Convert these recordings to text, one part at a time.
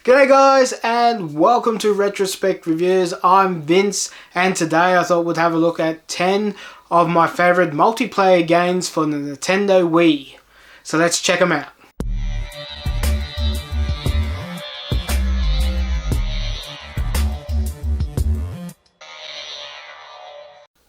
G'day guys and welcome to Retrospectreviews. I'm Vince and today I thought we'd have a look at 10 of my favourite multiplayer games for the Nintendo Wii. So let's check them out.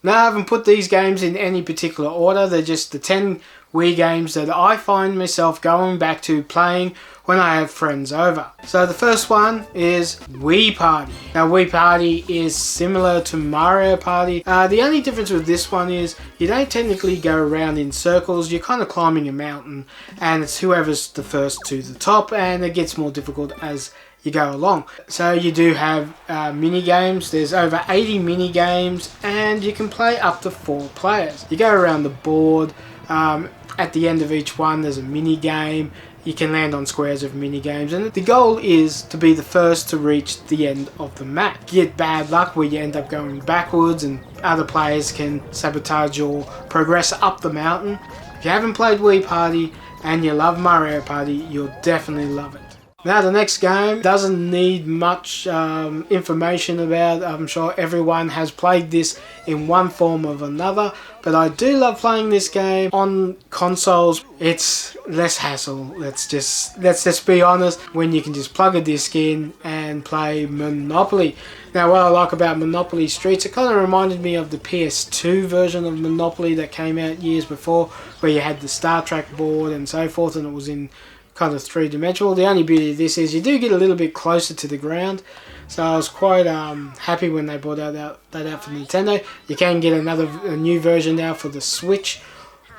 Now I haven't put these games in any particular order, they're just the 10 Wii games that I find myself going back to playing when I have friends over. So the first one is Wii Party. Now Wii Party is similar to Mario Party. The only difference with this one is you don't technically go around in circles, you're kind of climbing a mountain and it's whoever's the first to the top, and it gets more difficult as you go along. So you do have mini games. There's over 80 mini games and you can play up to 4 players. You go around the board. At the end of each one there's a mini game. You can land on squares of mini games, and the goal is to be the first to reach the end of the map. You get bad luck where you end up going backwards and other players can sabotage your progress up the mountain. If you haven't played Wii Party and you love Mario Party, you'll definitely love it. Now the next game doesn't need much information about. I'm sure everyone has played this in one form or another, but I do love playing this game on consoles. It's less hassle. Let's just be honest, when you can just plug a disc in and play Monopoly. Now what I like about Monopoly Streets, it kind of reminded me of the PS2 version of Monopoly that came out years before, where you had the Star Trek board and so forth, and it was in kind of three-dimensional. The only beauty of this is you do get a little bit closer to the ground, so I was quite happy when they brought that out for Nintendo. You can get a new version now for the Switch,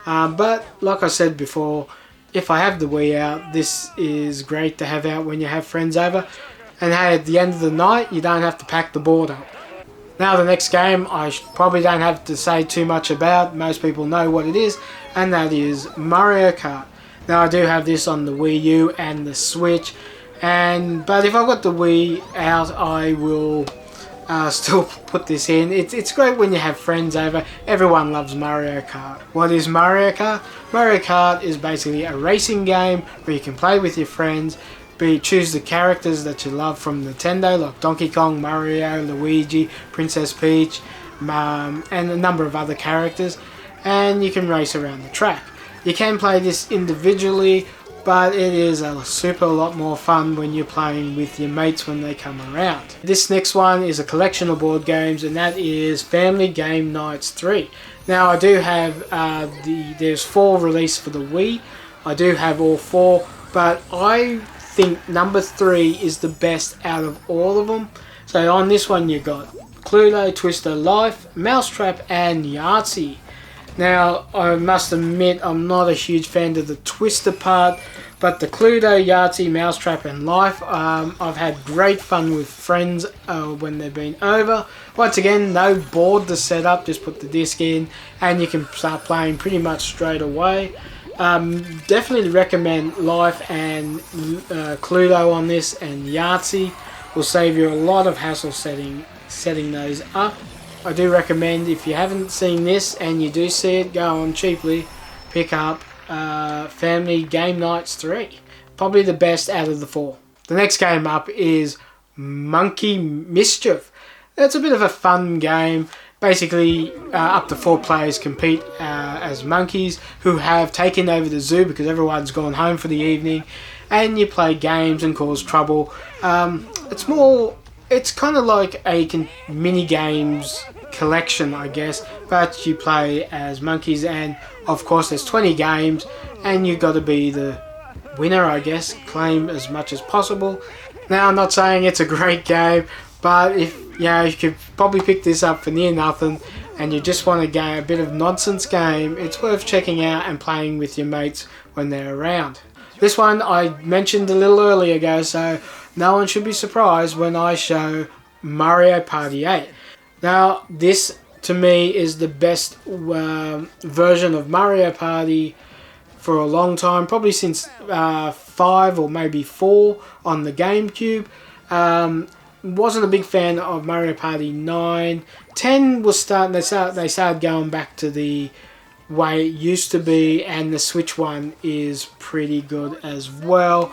but like I said before, if I have the Wii out, this is great to have out when you have friends over, and hey, at the end of the night you don't have to pack the board up. Now the next game I probably don't have to say too much about. Most people know what it is, and that is Mario Kart. Now I do have this on the Wii U and the Switch, but if I've got the Wii out I will still put this in. It's great when you have friends over. Everyone loves Mario Kart. What is Mario Kart? Mario Kart is basically a racing game where you can play with your friends, choose the characters that you love from Nintendo, like Donkey Kong, Mario, Luigi, Princess Peach, and a number of other characters, and you can race around the track. You can play this individually, but it is a super lot more fun when you're playing with your mates when they come around. This next one is a collection of board games, and that is Family Game Nights 3. Now I do have there's 4 released for the Wii. I do have all 4, but I think number 3 is the best out of all of them. So on this one you got Cluedo, Twister, Life, Mousetrap and Yahtzee. Now, I must admit I'm not a huge fan of the Twister part, but the Cluedo, Yahtzee, Mousetrap and Life, I've had great fun with friends when they've been over. Once again, no board to set up, just put the disc in and you can start playing pretty much straight away. Definitely recommend Life and Cluedo on this, and Yahtzee will save you a lot of hassle setting those up. I do recommend, if you haven't seen this and you do see it, go on cheaply, pick up Family Game Nights 3. Probably the best out of the 4. The next game up is Monkey Mischief. It's a bit of a fun game. Basically, up to 4 players compete as monkeys who have taken over the zoo because everyone's gone home for the evening, and you play games and cause trouble. It's kind of like a mini games collection, I guess, but you play as monkeys, and of course there's 20 games and you got to be the winner, I guess, claim as much as possible. Now I'm not saying it's a great game, but if you could probably pick this up for near nothing and you just want to get a bit of nonsense game, it's worth checking out and playing with your mates when they're around. This one I mentioned a little earlier ago, so no one should be surprised when I show Mario Party 8. Now this to me is the best version of Mario Party for a long time, probably since 5 or maybe 4 on the GameCube. Wasn't a big fan of Mario Party 9. 10 was they started going back to the way it used to be, and the Switch one is pretty good as well.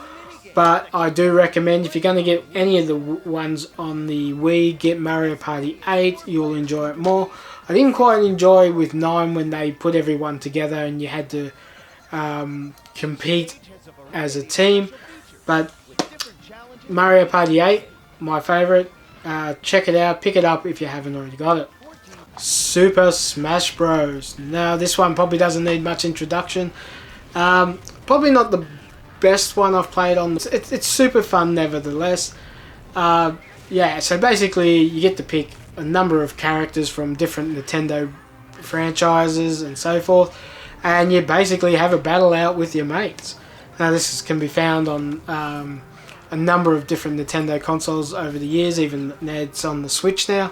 but I do recommend, if you're going to get any of the ones on the Wii, get Mario Party 8. You'll enjoy it more. I didn't quite enjoy with 9 when they put everyone together and you had to compete as a team, but Mario Party 8, my favourite. Check it out, pick it up if you haven't already got it. Super Smash Bros. Now this one probably doesn't need much introduction. Probably not the best one I've played on. It's super fun nevertheless. Yeah, so basically you get to pick a number of characters from different Nintendo franchises and so forth, and you basically have a battle out with your mates. Now this can be found on a number of different Nintendo consoles over the years, even it's on the Switch now.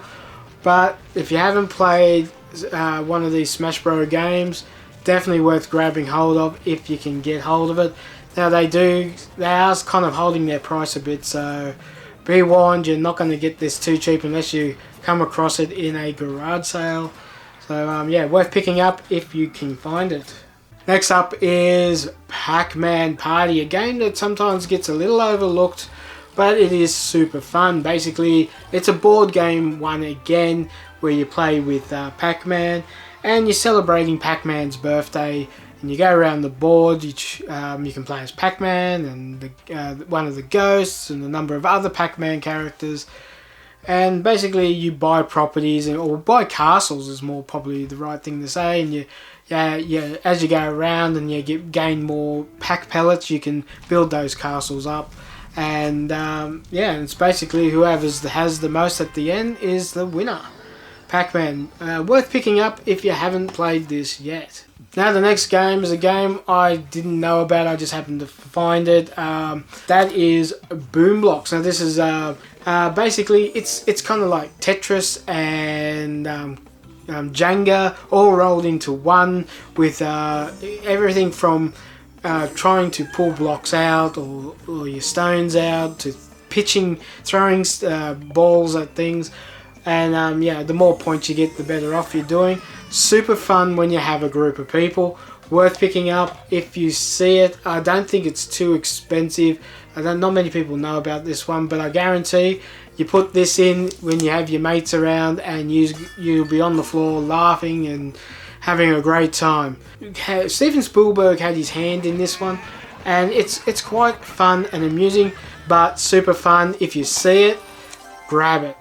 But if you haven't played one of these Smash Bros games, definitely worth grabbing hold of if you can get hold of it. Now they are kind of holding their price a bit, so be warned, you're not going to get this too cheap unless you come across it in a garage sale. So yeah, worth picking up if you can find it. Next up is PacMan Party, a game that sometimes gets a little overlooked, but it is super fun. Basically, it's a board game one again, where you play with Pac-Man, and you're celebrating Pac-Man's birthday, and you go around the board. You can play as Pac-Man and one of the ghosts and a number of other Pac-Man characters. And basically you buy properties, or buy castles is more probably the right thing to say, and as you go around and you gain more Pac pellets, you can build those castles up. And yeah, it's basically whoever has the most at the end is the winner. Pac-Man, worth picking up if you haven't played this yet. Now the next game is a game I didn't know about, I just happened to find it. That is Boom Blocks. Now this is basically it's kind of like Tetris and Jenga all rolled into one, with everything from trying to pull blocks out or your stones out, to pitching, throwing balls at things. And yeah, the more points you get, the better off you're doing. Super fun when you have a group of people. Worth picking up if you see it. I don't think it's too expensive. Not many people know about this one, but I guarantee you put this in when you have your mates around, and you'll be on the floor laughing and having a great time. Steven Spielberg had his hand in this one, and it's quite fun and amusing, but super fun. If you see it, grab it.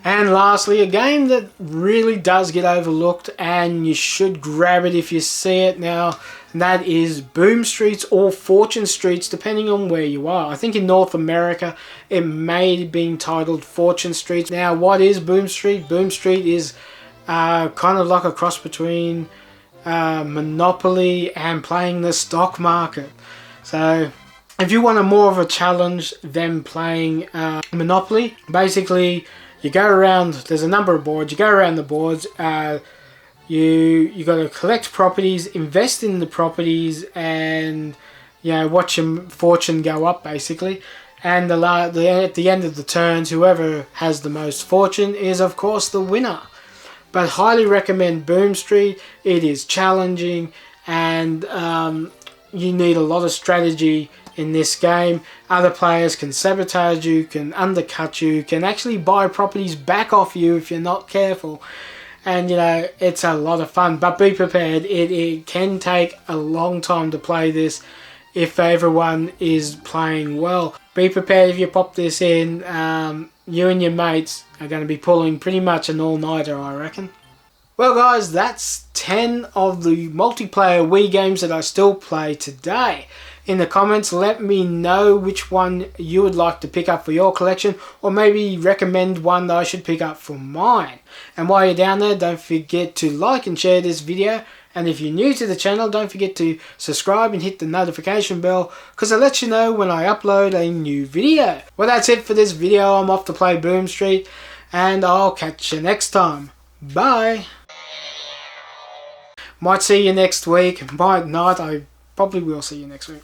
And lastly, a game that really does get overlooked, and you should grab it if you see it now, and that is Boom Streets or Fortune Streets, depending on where you are. I think in North America it may have been titled Fortune Streets. Now what is Boom Street? Boom Street is kind of like a cross between Monopoly and playing the stock market. So if you want more of a challenge than playing Monopoly, basically you go around, there's a number of boards, you go around the boards, you got to collect properties, invest in the properties, and watch your fortune go up basically. And at the end of the turns, whoever has the most fortune is of course the winner. But highly recommend Boom Street. It is challenging, and you need a lot of strategy in this game. Other players can sabotage you, can undercut you, can actually buy properties back off you if you're not careful. And it's a lot of fun, but be prepared. It can take a long time to play this if everyone is playing well. Be prepared if you pop this in. You and your mates are going to be pulling pretty much an all-nighter, I reckon. Well guys, that's 10 of the multiplayer Wii games that I still play today. In the comments, let me know which one you would like to pick up for your collection, or maybe recommend one that I should pick up for mine. And while you're down there, don't forget to like and share this video. And if you're new to the channel, don't forget to subscribe and hit the notification bell, because it lets you know when I upload a new video. Well, that's it for this video. I'm off to play Boom Street, and I'll catch you next time. Bye. Might see you next week, might not. I probably will see you next week.